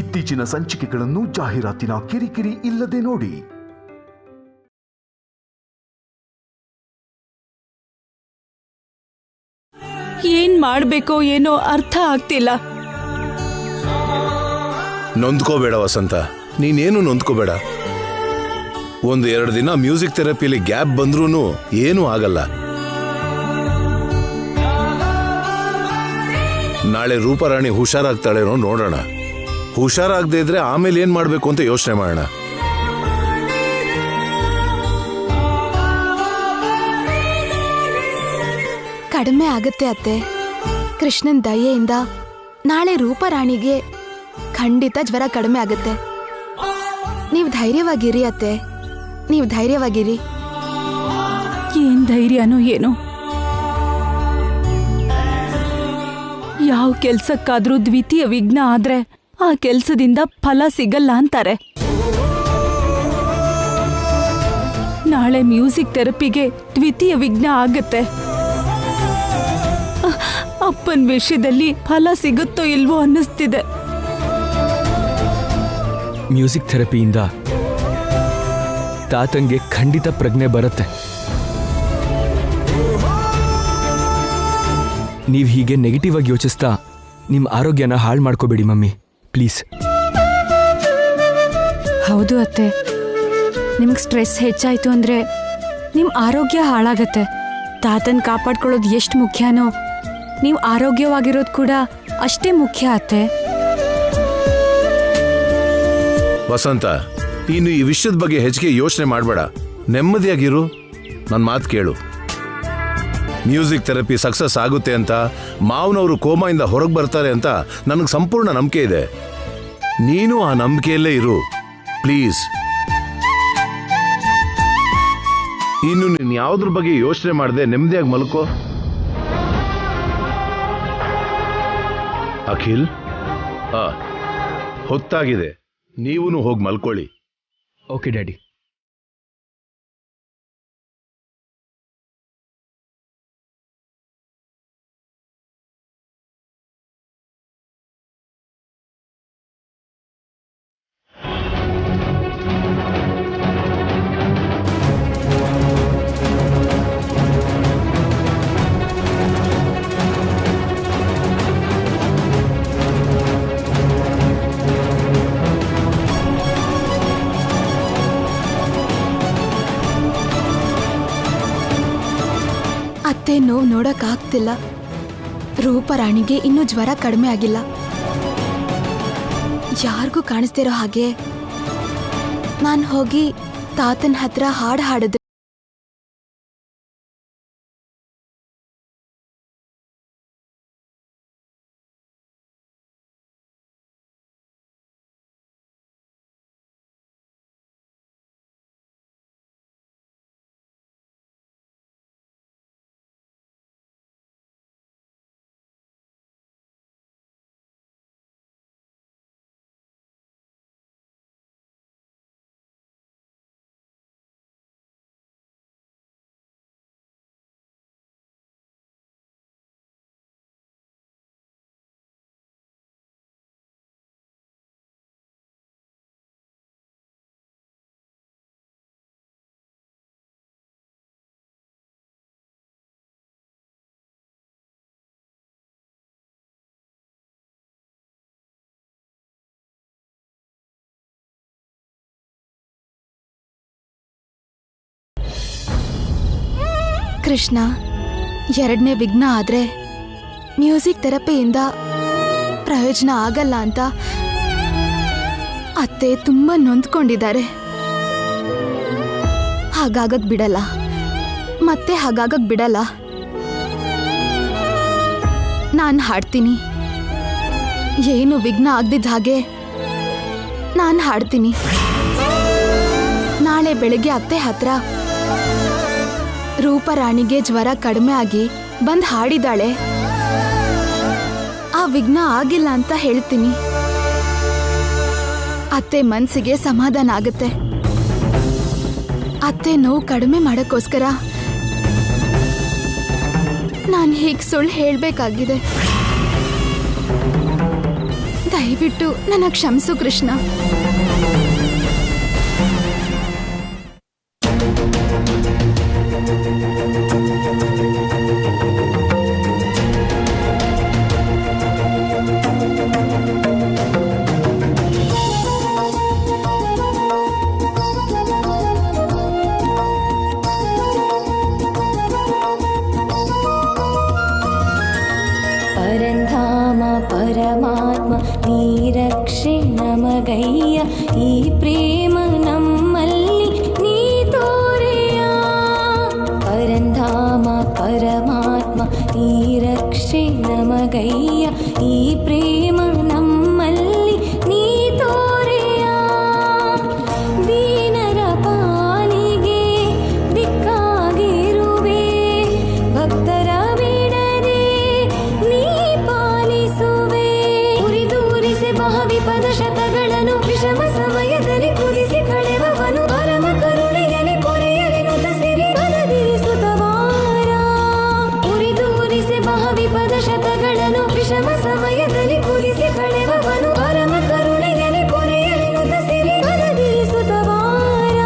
ಇತ್ತೀಚಿನ ಸಂಚಿಕೆಗಳನ್ನು ಜಾಹೀರಾತಿನ ಕಿರಿಕಿರಿ ಇಲ್ಲದೆ ನೋಡಿ. ಏನ್ ಮಾಡ್ಬೇಕೋ ಏನೋ ಅರ್ಥ ಆಗ್ತಿಲ್ಲ. ನೊಂದ್ಕೋಬೇಡ ವಸಂತ, ನೀನೇನು ನೊಂದ್ಕೋಬೇಡ. 1-2 ದಿನ ಮ್ಯೂಸಿಕ್ ಥೆರಪಿಲಿ ಗ್ಯಾಪ್ ಬಂದ್ರೂ ಏನೂ ಆಗಲ್ಲ. ನಾಳೆ ರೂಪರಾಣಿ ಹುಷಾರಾಗ್ತಾಳೇನೋ ನೋಡೋಣ. ಹುಷಾರಾಗದೇ ಇದ್ರೆ ಆಮೇಲೆ ಏನ್ ಮಾಡ್ಬೇಕು ಅಂತ ಯೋಚನೆ ಮಾಡೋಣ. ಕಡಿಮೆ ಆಗತ್ತೆ ಅತ್ತೆ. ಕೃಷ್ಣನ್ ದಯೆಯಿಂದ ನಾಳೆ ರೂಪರಾಣಿಗೆ ಖಂಡಿತ ಜ್ವರ ಕಡಿಮೆ ಆಗತ್ತೆ. ನೀವು ಧೈರ್ಯವಾಗಿರಿ ಅತ್ತೆ, ನೀವು ಧೈರ್ಯವಾಗಿರಿ. ಏನ್ ಧೈರ್ಯನೋ ಏನೋ. ಯಾವ ಕೆಲ್ಸಕ್ಕಾದ್ರೂ ದ್ವಿತೀಯ ವಿಘ್ನ ಆದ್ರೆ ಆ ಕೆಲ್ಸದಿಂದ ಫಲ ಸಿಗಲ್ಲ ಅಂತಾರೆ. ನಾಳೆ ಮ್ಯೂಸಿಕ್ ಥೆರಪಿಗೆ ದ್ವಿತೀಯ ವಿಘ್ನ ಆಗತ್ತೆ. ಅಪ್ಪನ ವಿಷಯದಲ್ಲಿ ಫಲ ಸಿಗುತ್ತೋ ಇಲ್ವೋ ಅನ್ನಿಸ್ತಿದೆ. ಮ್ಯೂಸಿಕ್ ಥೆರಪಿಯಿಂದ ತಾತಂಗೆ ಖಂಡಿತ ಪ್ರಜ್ಞೆ ಬರುತ್ತೆ. ನೀವು ಹೀಗೆ ನೆಗೆಟಿವ್ ಆಗಿ ಯೋಚಿಸ್ತಾ ನಿಮ್ಮ ಆರೋಗ್ಯನ ಹಾಳು ಮಾಡ್ಕೋಬೇಡಿ ಮಮ್ಮಿ, ಪ್ಲೀಸ್. ಹೌದು ಅತ್ತೆ, ನಿಮ್ಗೆ ಸ್ಟ್ರೆಸ್ ಹೆಚ್ಚಾಯ್ತು ಅಂದರೆ ನಿಮ್ಮ ಆರೋಗ್ಯ ಹಾಳಾಗತ್ತೆ. ತಾತನ ಕಾಪಾಡ್ಕೊಳ್ಳೋದು ಎಷ್ಟು ಮುಖ್ಯನೋ ನೀವು ಆರೋಗ್ಯವಾಗಿರೋದು ಕೂಡ ಅಷ್ಟೇ ಮುಖ್ಯ ಅತ್ತೆ. ವಸಂತ, ನೀನು ಈ ವಿಷಯದ ಬಗ್ಗೆ ಹೆಚ್ಚಿಗೆ ಯೋಚನೆ ಮಾಡಬೇಡ, ನೆಮ್ಮದಿಯಾಗಿರು. ನನ್ನ ಮಾತು ಕೇಳು. ಮ್ಯೂಸಿಕ್ ಥೆರಪಿ ಸಕ್ಸಸ್ ಆಗುತ್ತೆ ಅಂತ, ಮಾವನವರು ಕೋಮಾಯಿಂದ ಹೊರಗೆ ಬರ್ತಾರೆ ಅಂತ ನನಗೆ ಸಂಪೂರ್ಣ ನಂಬಿಕೆ ಇದೆ. ನೀನು ಆ ನಂಬಿಕೆಯಲ್ಲೇ ಇರು ಪ್ಲೀಸ್. ಇನ್ನು ನೀನು ಯಾವುದ್ರ ಬಗ್ಗೆ ಯೋಚನೆ ಮಾಡದೆ ನೆಮ್ಮದಿಯಾಗಿ ಮಲ್ಕೋ. ಅಖಿಲ್, ಹೊತ್ತಾಗಿದೆ, ನೀವೂ ಹೋಗಿ ಮಲ್ಕೊಳ್ಳಿ. Okay daddy. ಅತ್ತೆ ನೋವು ನೋಡಕ್ಕಾಗ್ತಿಲ್ಲ. ರೂಪರಾಣಿಗೆ ಇನ್ನೂ ಜ್ವರ ಕಡಿಮೆ ಆಗಿಲ್ಲ. ಯಾರಿಗೂ ಕಾಣಿಸ್ತಿರೋ ಹಾಗೆ ನಾನು ಹೋಗಿ ತಾತನ ಹತ್ರ ಹಾಡು ಹಾಡಿದ್ರೆ ಕೃಷ್ಣ 2ನೇ ವಿಘ್ನ ಆದ್ರೆ ಮ್ಯೂಸಿಕ್ ಥೆರಪಿಯಿಂದ ಪ್ರಯೋಜನ ಆಗಲ್ಲ ಅಂತ ಅತ್ತೆ ತುಂಬಾ ನೊಂದ್ಕೊಂಡಿದ್ದಾರೆ. ಹಾಗಾಗಕ್ ಬಿಡಲ್ಲ, ಮತ್ತೆ ಹಾಗಾಗಕ್ ಬಿಡಲ್ಲ. ನಾನು ಹಾಡ್ತೀನಿ, ಏನು ವಿಘ್ನ ಆಗದಿದ್ದ ಹಾಗೆ ನಾನು ಹಾಡ್ತೀನಿ. ನಾಳೆ ಬೆಳಗ್ಗೆ ಅತ್ತೆ ಹತ್ರ ರೂಪರಾಣಿಗೆ ಜ್ವರ ಕಡಿಮೆ ಆಗಿ ಬಂದ್ ಹಾಡಿದಾಳೆ, ಆ ವಿಘ್ನ ಆಗಿಲ್ಲ ಅಂತ ಹೇಳ್ತೀನಿ. ಅತ್ತೆ ಮನ್ಸಿಗೆ ಸಮಾಧಾನ ಆಗುತ್ತೆ. ಅತ್ತೆ ನೋವು ಕಡಿಮೆ ಮಾಡಕ್ಕೋಸ್ಕರ ನಾನು ಹೀಗೆ ಸುಳ್ಳು ಹೇಳ್ಬೇಕಾಗಿದೆ. ದಯವಿಟ್ಟು ನನ್ನ ಕ್ಷಮಿಸು ಕೃಷ್ಣ. ಪರಂಧಾಮ ಪರಮಾತ್ಮ ನೀರಕ್ಷೆ ನಮಗಯ್ಯ, ಈ ಪ್ರೇಮ ನಮ್ಮಲ್ಲಿ ನೀ ತೋರೆಯ. ಪರಂಧಾಮ ಪರಮಾತ್ಮ ನೀರಕ್ಷೆ ನಮಗಯ್ಯ, ಈ ಪ್ರೇಮ ನಮ್ಮಲ್ಲಿ ನೀ ತೋರೆಯ. ದೀನರ ಪಾಲಿಗೆ ದಿಕ್ಕಾಗಿರುವೆ, ಭಕ್ತರ ಬಿಡದೆ ನೀ ಪಾಲಿಸುವೆ. ಉರಿದೂರಿಸಿ ಮಹಾವಿಪದ ಶತಗಳನ್ನು ವಿಷಮ ಸಮಯದಲ್ಲಿ ಕುದಿಸಿ ಕಳೆವವನು, ಪರಮ ಕರುಣೆಯಲ್ಲಿ ಪೊರೆಯಲಿ ನುತ ಸಿರಿ ಬದಲಿರಿಸುತ್ತವಾರ. ಉರಿದೂರಿಸಿ ಮಹಾವಿಪದ ಶತಗಳನ್ನು ವಿಷಮ ಸಮಯದಲ್ಲಿ ಕುದಿಸಿ ಕಳೆವವನು, ಪರಮ ಕರುಣೆಯಲ್ಲಿ ಪೊರೆಯಲಿ ನುತ ಸಿರಿ ಬದಲಿರಿಸುತ್ತವಾರ.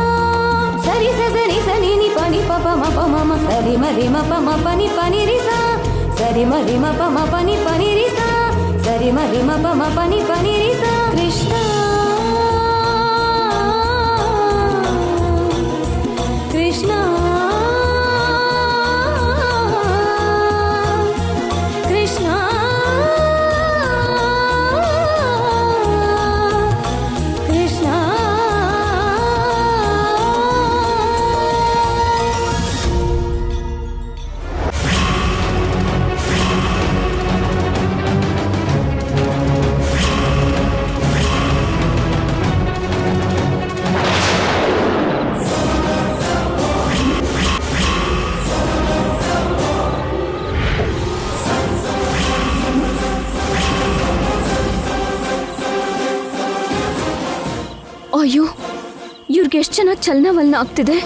ಸರಿ ಸರಿ ಸನಿ ನಿ ಪನಿ ಪಪ ಮಪ ಮಮ ಸರಿ ಮರಿ ಮಪ ಮಪ ನಿ ಪನಿ ರಿ ಸ, ಸರಿ ಮರಿ ಮಪ ಮಪ ನಿ ಪನಿ ರಿ ಸ, ಸರಿ ಮರಿ ಮಪ ಮಪ ನಿ ಪನಿ ರಿ ಸ. ಕೃಷ್ಣ ಕೃಷ್ಣ ಕೃಷ್ಣ ಕೃಷ್ಣ. ಅಯ್ಯೋ, ಇವ್ರಿಗೆ ಎಷ್ಟು ಚೆನ್ನಾಗಿ ಚಲನವಲನ ಆಗ್ತಿದೆ.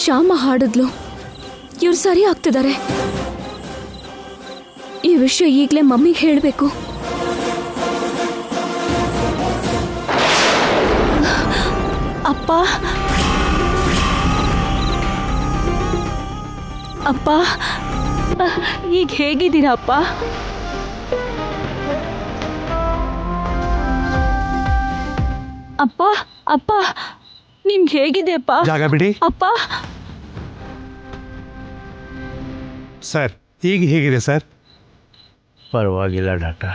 ಶ್ಯಾಮ ಹಾಡಿದ್ಲು, ಇವ್ರು ಸರಿ ಆಗ್ತಿದ್ದಾರೆ. ಈ ವಿಷಯ ಈಗಲೇ ಮಮ್ಮಿಗೆ ಹೇಳಬೇಕು. ಅಪ್ಪ ಅಪ್ಪ, ಈಗ ಹೇಗಿದ್ದೀರಾ ಅಪ್ಪ? ಅಪ್ಪ ಅಪ್ಪ, ನಿಮ್ಗೆ ಹೇಗಿದೆ ಅಪ್ಪ? ಜಾಗ ಬಿಡಿ ಅಪ್ಪ. ಸರ್, ಈಗ ಹೇಗಿದೆ ಸರ್? ಪರವಾಗಿಲ್ಲ ಡಾಕ್ಟರ್.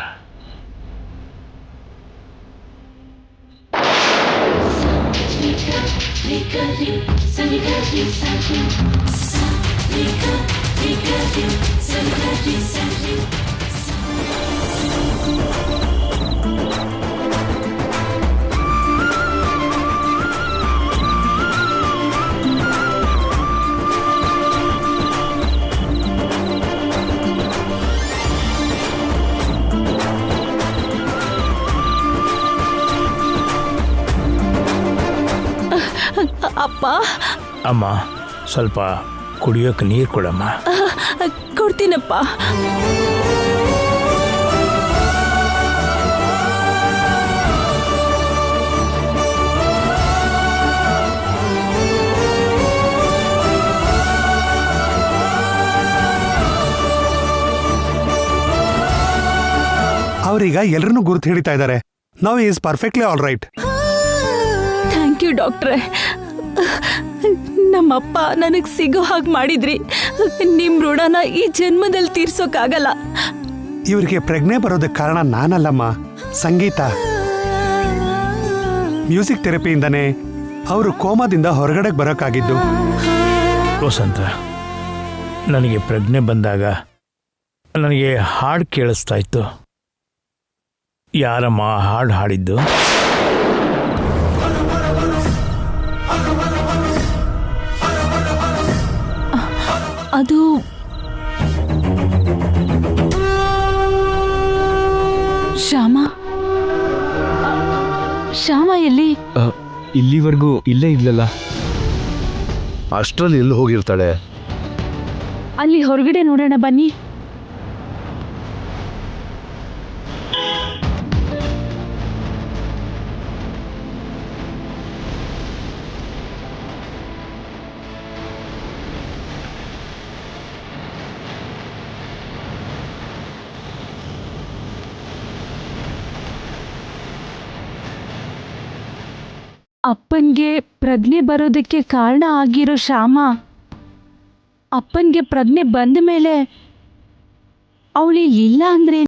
ಅಪ್ಪ. ಅಮ್ಮ, ಸ್ವಲ್ಪ ಕುಡಿಯೋಕೆ ನೀರು ಕೊಡಮ್ಮ. ಕೊಡ್ತೀನಪ್ಪ. ಅವ್ರೀಗ ಎಲ್ಲರನ್ನೂ ಗುರುತು ಹಿಡಿತಾ ಇದ್ದಾರೆ. Now is perfectly all right. Thank you ಡಾಕ್ಟ್ರೆ. ನಮ್ಮಪ್ಪ ನನಗೆ ಸಿಗೋ ಹಾಗೆ ಮಾಡಿದ್ರಿ. ನಿಮ್ಮ ಋಣನ ಈ ಜನ್ಮದಲ್ಲಿ ತೀರ್ಸೋಕ್ಕಾಗಲ್ಲ. ಇವ್ರಿಗೆ ಪ್ರಜ್ಞೆ ಬರೋದಕ್ಕೆ ಕಾರಣ ನಾನಲ್ಲಮ್ಮ, ಸಂಗೀತ. ಮ್ಯೂಸಿಕ್ ಥೆರಪಿಯಿಂದನೇ ಅವರು ಕೋಮಾದಿಂದ ಹೊರಗಡೆಗೆ ಬರೋಕ್ಕಾಗಿದ್ದು. ವಸಂತ, ನನಗೆ ಪ್ರಜ್ಞೆ ಬಂದಾಗ ನನಗೆ ಹಾಡು ಕೇಳಿಸ್ತಾ ಇತ್ತು. ಯಾರಮ್ಮ ಹಾಡು ಹಾಡಿದ್ದು? ಅದು ಶ್ಯಾಮ. ಶ್ಯಾಮ ಎಲ್ಲಿ? ಇಲ್ಲಿವರೆಗೂ ಇಲ್ಲೇ ಇಲ್ಲಲ್ಲ. ಅಷ್ಟರಲ್ಲಿ ಎಲ್ಲಿ ಹೋಗಿರ್ತಾಳೆ? ಅಲ್ಲಿ ಹೊರಗಡೆ ನೋಡೋಣ ಬನ್ನಿ. ಅಪ್ಪನ್ಗೆ ಪ್ರಜ್ಞೆ ಬರೋದಕ್ಕೆ ಕಾರಣ ಆಗಿರೋ ಶ್ಯಾಮ ಅಪ್ಪನ್ಗೆ ಪ್ರಜ್ಞೆ ಬಂದ ಮೇಲೆ ಅವಳಿಲ್ಲ ಅಂದ್ರೆ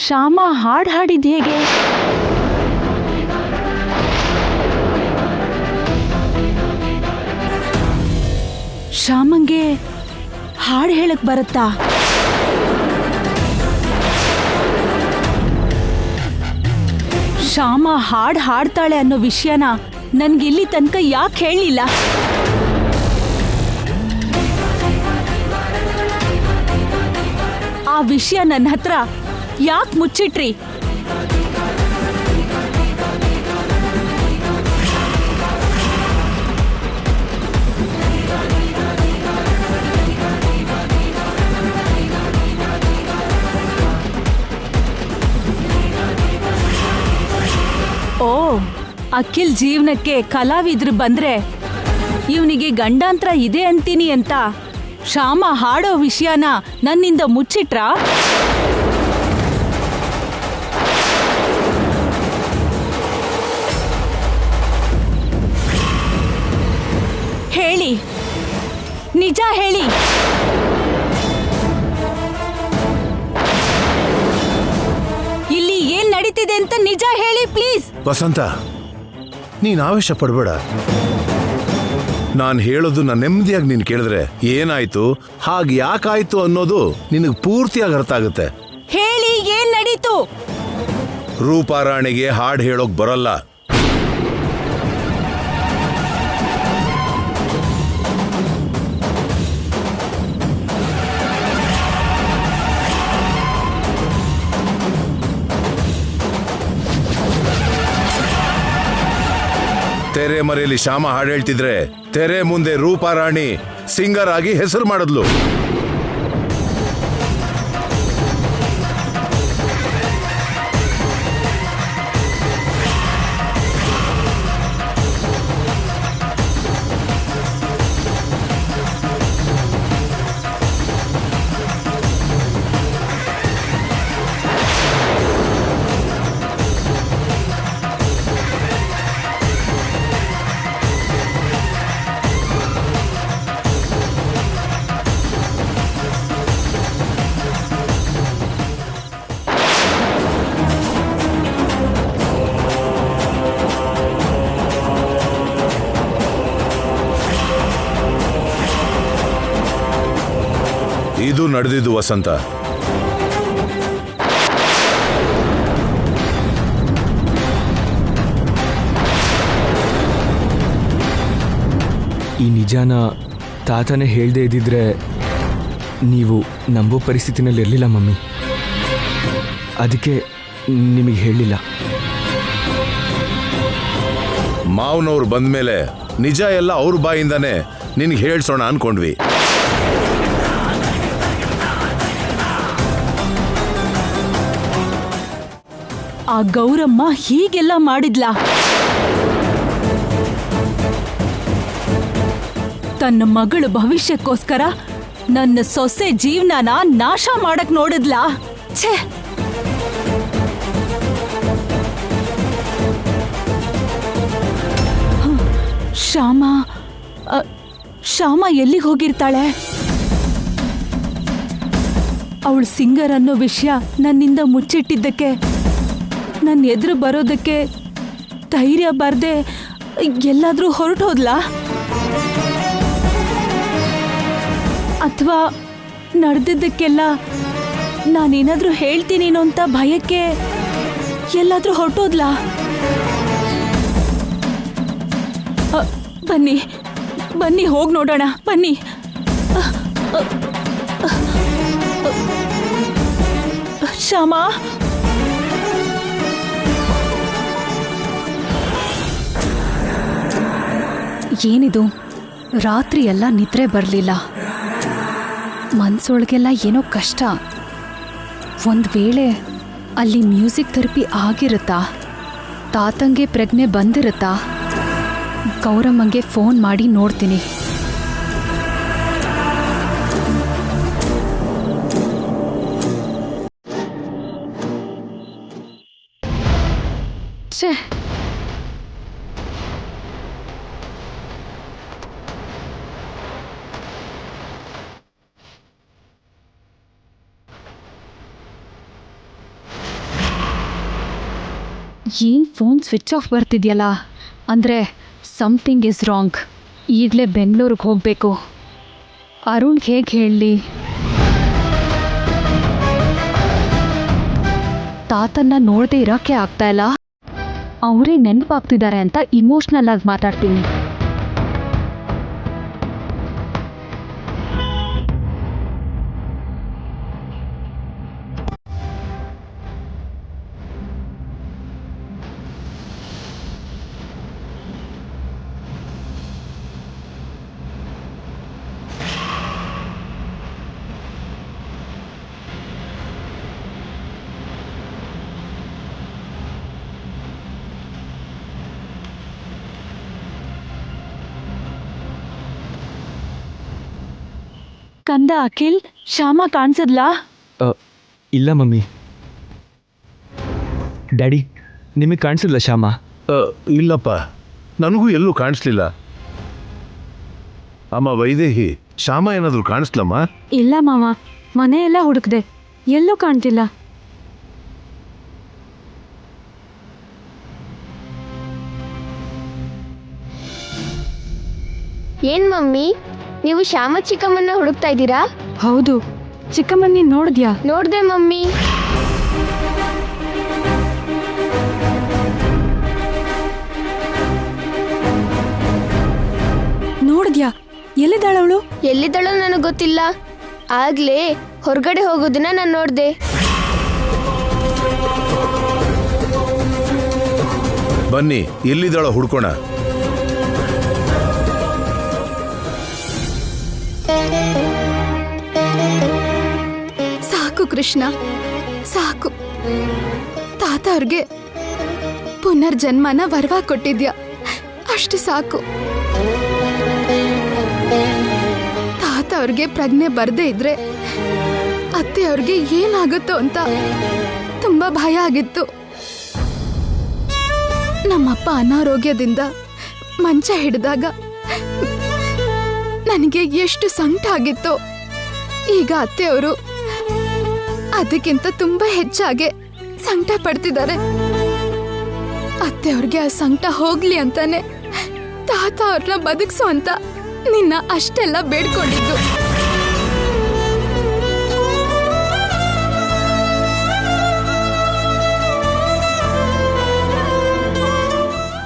ಶ್ಯಾಮ ಹಾಡ್ ಹಾಡಿದ್ ಹೇಗೆ? ಶ್ಯಾಮಂಗೆ ಹಾಡು ಹೇಳಕ್ ಬರುತ್ತಾ? ಶ್ಯಾಮ ಹಾಡ್ ಹಾಡ್ತಾಳೆ ಅನ್ನೋ ವಿಷಯನ ನನ್ಗಿಲ್ಲಿ ತನಕ ಯಾಕೆ ಹೇಳಲಿಲ್ಲ? ಆ ವಿಷಯ ನನ್ನ ಹತ್ರ ಯಾಕೆ ಮುಚ್ಚಿಟ್ರಿ? ಓ, ಅಖಿಲ್ ಜೀವನಕ್ಕೆ ಕಲಾವಿದ್ರು ಬಂದ್ರೆ ಇವನಿಗೆ ಗಂಡಾಂತರ ಇದೆ ಅಂತೀನಿ ಅಂತ ಶ್ಯಾಮ ಹಾಡೋ ವಿಷಯನ ನನ್ನಿಂದ ಮುಚ್ಚಿಟ್ರಾ? ಹೇಳಿ, ನಿಜ ಹೇಳಿ. ಇಲ್ಲಿ ಏನ್ ನಡೀತಿದೆ ಅಂತ ನಿಜ ಹೇಳಿ ಪ್ಲೀಸ್. ವಸಂತ, ನೀನ್ ಆವೇಶ ಪಡ್ಬೇಡ. ನಾನು ಹೇಳೋದು ನಾನು ನೆಮ್ಮದಿಯಾಗಿ ನೀನು ಕೇಳಿದ್ರೆ ಏನಾಯ್ತು, ಹಾಗೆ ಯಾಕಾಯ್ತು ಅನ್ನೋದು ನಿನಗೆ ಪೂರ್ತಿಯಾಗಿ ಅರ್ಥ ಆಗುತ್ತೆ. ಹೇಳಿ, ಏನ್ ನಡೀತು? ರೂಪಾರಾಣಿಗೆ ಹಾಡು ಹೇಳೋಕ್ ಬರಲ್ಲ. ತೆರೆ ಮರೆಯಲ್ಲಿ ಶ್ಯಾಮ ಹಾಡು ಹೇಳ್ತಿದ್ರೆ ತೆರೆ ಮುಂದೆ ರೂಪಾರಾಣಿ ಸಿಂಗರ್ ಆಗಿ ಹೆಸರು ಮಾಡಿದ್ಲು. ಇದು ನಡೆದಿದ್ದು ವಸಂತ. ಈ ನಿಜಾನ ತಾತನೇ ಹೇಳ್ದೇ ಇದ್ದಿದ್ರೆ ನೀವು ನಂಬೋ ಪರಿಸ್ಥಿತಿನಲ್ಲಿ ಇರಲಿಲ್ಲ ಮಮ್ಮಿ. ಅದಕ್ಕೆ ನಿಮಗೆ ಹೇಳಲಿಲ್ಲ. ಮಾವನವ್ರು ಬಂದ್ಮೇಲೆ ನಿಜ ಎಲ್ಲ ಅವ್ರ ಬಾಯಿಂದಾನೆ ನಿನ್ಗೆ ಹೇಳ್ಸೋಣ ಅನ್ಕೊಂಡ್ವಿ. ಆ ಗೌರಮ್ಮ ಹೀಗೆಲ್ಲ ಮಾಡಿದ್ಲ? ತನ್ನ ಮಗಳ ಭವಿಷ್ಯಕ್ಕೋಸ್ಕರ ನನ್ನ ಸೊಸೆ ಜೀವನನ ನಾಶ ಮಾಡಕ್ ನೋಡಿದ್ಲ? ಛೇ! ಶ್ಯಾಮ ಎಲ್ಲಿಗೆ ಹೋಗಿರ್ತಾಳೆ? ಅವಳು ಸಿಂಗರ್ ಅನ್ನೋ ವಿಷಯ ನನ್ನಿಂದ ಮುಚ್ಚಿಟ್ಟಿದ್ದಕ್ಕೆ, ನನ್ನ ಎದುರು ಬರೋದಕ್ಕೆ ಧೈರ್ಯ ಬರ್ದೆ ಎಲ್ಲಾದ್ರೂ ಹೊರಟು ಹೋದ್ಲಾ? ಅಥವಾ ನಡೆದಿದ್ದಕ್ಕೆಲ್ಲ ನಾನೇನಾದ್ರೂ ಹೇಳ್ತೀನೇನೋ ಅಂತ ಭಯಕ್ಕೆ ಎಲ್ಲಾದ್ರೂ ಹೊರಟೋದ್ಲಾ? ಬನ್ನಿ ಬನ್ನಿ ಹೋಗಿ ನೋಡೋಣ, ಬನ್ನಿ. ಶ್ಯಾಮ, ಏನಿದು? ರಾತ್ರಿ ಎಲ್ಲ ನಿದ್ರೆ ಬರಲಿಲ್ಲ. ಮನ್ಸೊಳಗೆಲ್ಲ ಏನೋ ಕಷ್ಟ. ಒಂದು ವೇಳೆ ಅಲ್ಲಿ ಮ್ಯೂಸಿಕ್ ಥೆರಪಿ ಆಗಿರುತ್ತಾ? ತಾತಂಗೆ ಪ್ರಜ್ಞೆ ಬಂದಿರುತ್ತಾ? ಗೌರಮ್ಮಂಗೆ ಫೋನ್ ಮಾಡಿ ನೋಡ್ತೀನಿ. ಏನು ಫೋನ್ ಸ್ವಿಚ್ ಆಫ್ ಬರ್ತಿದೆಯಲ್ಲ ಅಂದರೆ ಸಮಥಿಂಗ್ ಇಸ್ ರಾಂಗ್. ಈಗಲೇ ಬೆಂಗಳೂರಿಗೆ ಹೋಗಬೇಕು. ಅರುಣ್ ಹೇಗೆ ಹೇಳಲಿ? ತಾತನ್ನ ನೋಡದೆ ಇರೋಕ್ಕೆ ಆಗ್ತಾಯಿಲ್ಲ. ಅವರೇ ನೆನಪಾಗ್ತಿದ್ದಾರೆ ಅಂತ ಇಮೋಷ್ನಲ್ ಆಗಿ ಮಾತಾಡ್ತೀನಿ. ಕಂದ ಅಖಿಲ್, ಶ್ಯಾಮ ಕಾಣಿಸಿದ್ಲಾ? ಇಲ್ಲ ಮಮ್ಮಿ. ಡ್ಯಾಡಿ, ನಿಮಗೆ ಕಾಣಿಸಿಲ್ಲ ಶ್ಯಾಮ? ಇಲ್ಲಪ್ಪ, ನನಗೂ ಎಲ್ಲೂ ಕಾಣಿಸ್ಲಿಲ್ಲ. ಅಮ್ಮ ವೈದೇಹಿ, ಶ್ಯಾಮ ಏನಾದರೂ ಕಾಣಿಸ್ಲಮ್ಮ? ಇಲ್ಲ ಮಾವ, ಮನೆಯೆಲ್ಲ ಹುಡುಕ್ದೆ, ಎಲ್ಲೂ ಕಾಣ್ತಿಲ್ಲ. ಏನ್ ಮಮ್ಮಿ, ನೀವು ಶ್ಯಾಮ ಚಿಕ್ಕಮ್ಮನ್ನ ಹುಡುಕ್ತಾ ಇದ್ದೀರಾ? ಹೌದು, ಚಿಕ್ಕಮ್ಮನ ನೀನು ನೋಡಿದ್ಯಾ? ನೋಡ್ದೆ ಮಮ್ಮಿ. ನೋಡಿದ್ಯಾ? ಎಲ್ಲಿದ್ದಾಳವಳು? ಎಲ್ಲಿದ್ದಾಳೋ ನನಗೆ ಗೊತ್ತಿಲ್ಲ. ಆಗ್ಲೇ ಹೊರಗಡೆ ಹೋಗೋದನ್ನ ನಾನು ನೋಡ್ದೆ. ಬನ್ನಿ, ಎಲ್ಲಿದ್ದಾಳೋ ಹುಡ್ಕೋಣ. ಸಾಕು ಕೃಷ್ಣ, ಸಾಕು. ತಾತ ಅವ್ರಿಗೆ ಪುನರ್ಜನ್ಮನ ವರವಾಗಿ ಕೊಟ್ಟಿದ್ಯಾ, ಅಷ್ಟು ಸಾಕು. ತಾತ ಅವ್ರಿಗೆ ಪ್ರಜ್ಞೆ ಬರ್ದೇ ಇದ್ರೆ ಅತ್ತೆ ಅವ್ರಿಗೆ ಏನಾಗುತ್ತೋ ಅಂತ ತುಂಬಾ ಭಯ ಆಗಿತ್ತು. ನಮ್ಮಪ್ಪ ಅನಾರೋಗ್ಯದಿಂದ ಮಂಚ ಹಿಡಿದಾಗ ನನಗೆ ಎಷ್ಟು ಸಂಕಟ ಆಗಿತ್ತು. ಈಗ ಅತ್ತೆಯವರು ಅದಕ್ಕಿಂತ ತುಂಬಾ ಹೆಚ್ಚಾಗೆ ಸಂಕಟ ಪಡ್ತಿದ್ದಾರೆ. ಅತ್ತೆಯವ್ರಿಗೆ ಆ ಸಂಕಟ ಹೋಗ್ಲಿ ಅಂತಾನೆ ತಾತ ಅವ್ರನ್ನ ಬದುಕ್ಸು ಅಂತ ನಿನ್ನ ಅಷ್ಟೆಲ್ಲ ಬೇಡ್ಕೊಂಡಿದ್ದು.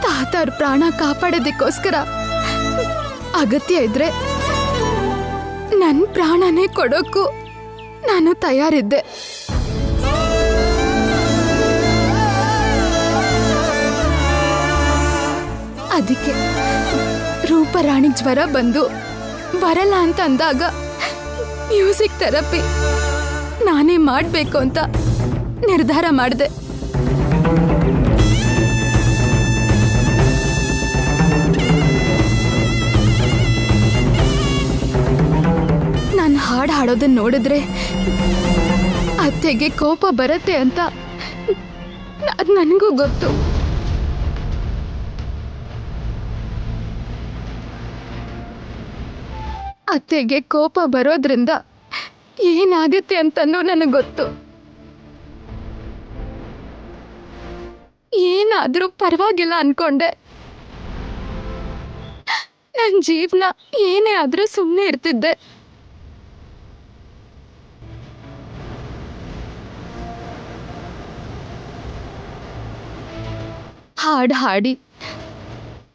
ತಾತ ಅವ್ರ ಪ್ರಾಣ ಕಾಪಾಡೋದಕ್ಕೋಸ್ಕರ ಅಗತ್ಯ ಇದ್ರೆ ನನ್ನ ಪ್ರಾಣನೇ ಕೊಡೋಕ್ಕೂ ನಾನು ತಯಾರಿದ್ದೆ. ಅದಕ್ಕೆ ರೂಪರಾಣಿಗೆ ಜ್ವರ ಬಂದು ಬರಲ್ಲ ಅಂತ ಅಂದಾಗ ಮ್ಯೂಸಿಕ್ ಥೆರಪಿ ನಾನೇ ಮಾಡಬೇಕು ಅಂತ ನಿರ್ಧಾರ ಮಾಡಿದೆ. ನಾನು ಹಾಡು ಹಾಡೋದನ್ನ ನೋಡಿದ್ರೆ ಅತ್ತೆಗೆ ಕೋಪ ಬರುತ್ತೆ ಅಂತ ಅದು ನನಗೂ ಗೊತ್ತು. ಅತ್ತೆಗೆ ಕೋಪ ಬರೋದ್ರಿಂದ ಏನಾಗುತ್ತೆ ಅಂತನೂ ನನಗೆ ಗೊತ್ತು. ಏನಾದರೂ ಪರವಾಗಿಲ್ಲ ಅನ್ಕೊಂಡೆ. ನನ್ನ ಜೀವನ ಏನೇ ಆದರೂ ಸುಮ್ಮನೆ ಇರ್ತಿದ್ದೆ. ಹಾಡು ಹಾಡಿ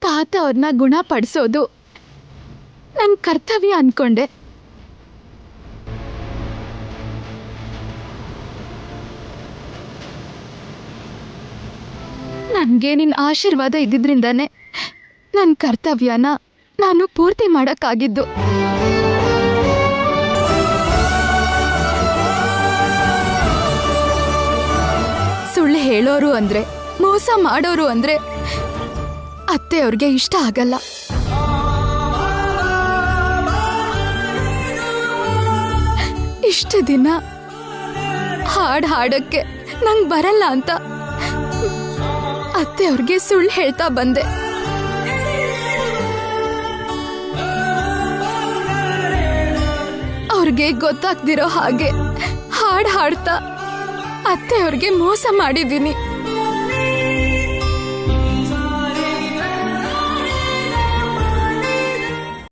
ತಾತ ಅವ್ರನ್ನ ಗುಣಪಡಿಸೋದು ನನ್ನ ಕರ್ತವ್ಯ ಅನ್ಕೊಂಡೆ. ನನಗೆ ನಿನ್ನ ಆಶೀರ್ವಾದ ಇದ್ದಿದ್ರಿಂದಾನೆ ನನ್ನ ಕರ್ತವ್ಯನ ನಾನು ಪೂರ್ತಿ ಮಾಡೋಕ್ಕಾಗಿದ್ದು. ಸುಳ್ಳು ಹೇಳೋರು ಅಂದ್ರೆ, ಮೋಸ ಮಾಡೋರು ಅಂದ್ರೆ ಅತ್ತೆಯವ್ರಿಗೆ ಇಷ್ಟ ಆಗಲ್ಲ. ಇಷ್ಟು ದಿನ ಹಾಡು ಹಾಡೋಕ್ಕೆ ನಂಗೆ ಬರಲ್ಲ ಅಂತ ಅತ್ತೆಯವ್ರಿಗೆ ಸುಳ್ಳು ಹೇಳ್ತಾ ಬಂದೆ. ಅವ್ರಿಗೆ ಗೊತ್ತಾಗ್ದಿರೋ ಹಾಗೆ ಹಾಡು ಹಾಡ್ತಾ ಅತ್ತೆಯವ್ರಿಗೆ ಮೋಸ ಮಾಡಿದ್ದೀನಿ.